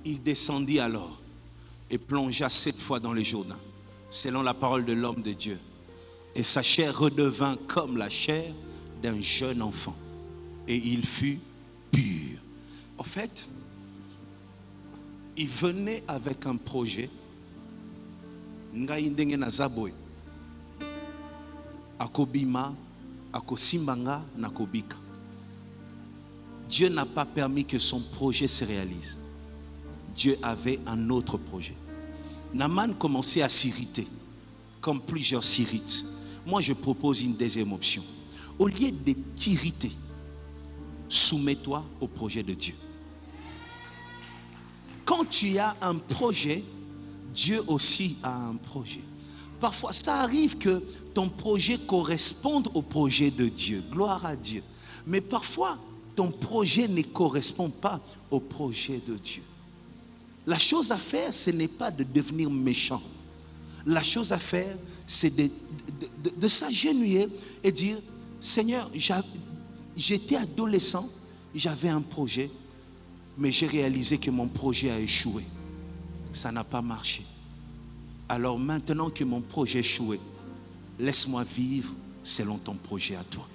Il descendit alors et plongea 7 fois dans le Jourdain, selon la parole de l'homme de Dieu. Et sa chair redevint comme la chair d'un jeune enfant. Et il fut pur. En fait, il venait avec un projet. Akobima, akosimbanga, nakobika. Dieu n'a pas permis que son projet se réalise. Dieu avait un autre projet. Naaman commençait à s'irriter, comme plusieurs s'irritent. Moi, je propose une deuxième option. Au lieu de t'irriter, soumets-toi au projet de Dieu. Quand tu as un projet, Dieu aussi a un projet. Parfois, ça arrive que ton projet corresponde au projet de Dieu. Gloire à Dieu. Mais parfois, ton projet ne correspond pas au projet de Dieu. La chose à faire, ce n'est pas de devenir méchant. La chose à faire, c'est de s'agenouiller et dire, Seigneur, j'étais adolescent, j'avais un projet, mais j'ai réalisé que mon projet a échoué. Ça n'a pas marché. Alors maintenant que mon projet a échoué, laisse-moi vivre selon ton projet à toi.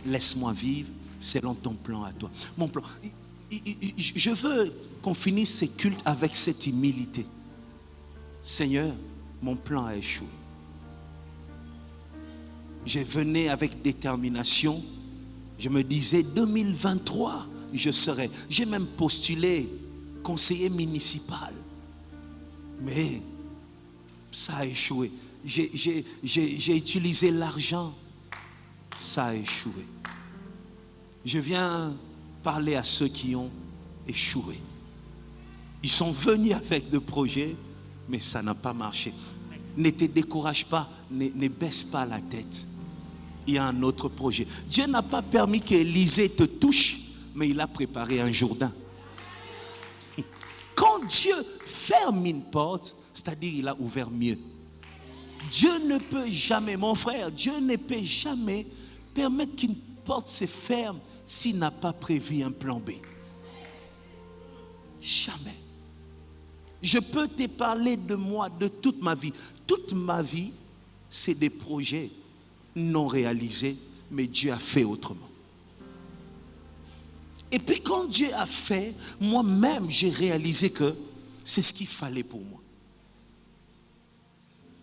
Laisse-moi vivre selon ton plan à toi. Mon plan. Je veux qu'on finisse ces cultes avec cette humilité. Seigneur, mon plan a échoué. Je venais avec détermination. Je me disais 2023, je serai. J'ai même postulé conseiller municipal. Mais ça a échoué. J'ai utilisé l'argent. Ça a échoué. Je viens parler à ceux qui ont échoué. Ils sont venus avec des projets, mais ça n'a pas marché. Ne te décourage pas, ne baisse pas la tête. Il y a un autre projet. Dieu n'a pas permis qu'Élisée te touche, mais il a préparé un Jourdain. Quand Dieu ferme une porte, c'est-à-dire il a ouvert mieux. Dieu ne peut jamais, mon frère, Dieu ne peut jamais permettre qu'une porte se ferme s'il n'a pas prévu un plan B. Jamais. Je peux te parler de moi, de toute ma vie. Toute ma vie, c'est des projets non réalisés, mais Dieu a fait autrement. Et puis quand Dieu a fait, moi-même, j'ai réalisé que c'est ce qu'il fallait pour moi.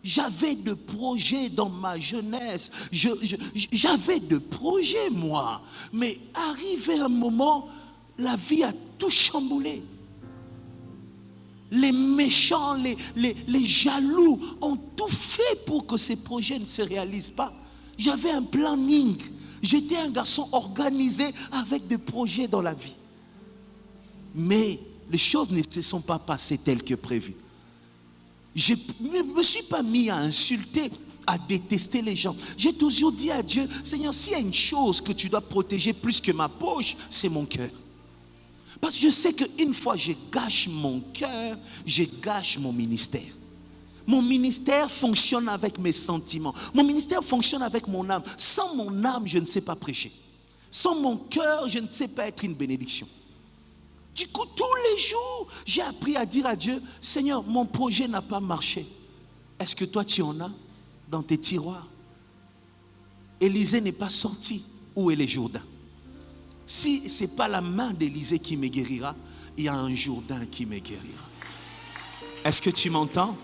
J'avais des projets dans ma jeunesse. J'avais des projets, moi. Mais arrivé un moment, la vie a tout chamboulé. Les méchants, les jaloux ont tout fait pour que ces projets ne se réalisent pas. J'avais un planning. J'étais un garçon organisé avec des projets dans la vie. Mais les choses ne se sont pas passées telles que prévues. Je ne me suis pas mis à insulter, à détester les gens. J'ai toujours dit à Dieu, Seigneur, s'il y a une chose que tu dois protéger plus que ma poche, c'est mon cœur. Parce que je sais qu'une fois je gâche mon cœur, je gâche mon ministère. Mon ministère fonctionne avec mes sentiments. Mon ministère fonctionne avec mon âme. Sans mon âme, je ne sais pas prêcher. Sans mon cœur, je ne sais pas être une bénédiction. Du coup, tous les jours, j'ai appris à dire à Dieu, Seigneur, mon projet n'a pas marché. Est-ce que toi, tu en as dans tes tiroirs? Élisée n'est pas sorti. Où est le Jourdain? Si ce n'est pas la main d'Élisée qui me guérira, il y a un Jourdain qui me guérira. Est-ce que tu m'entends?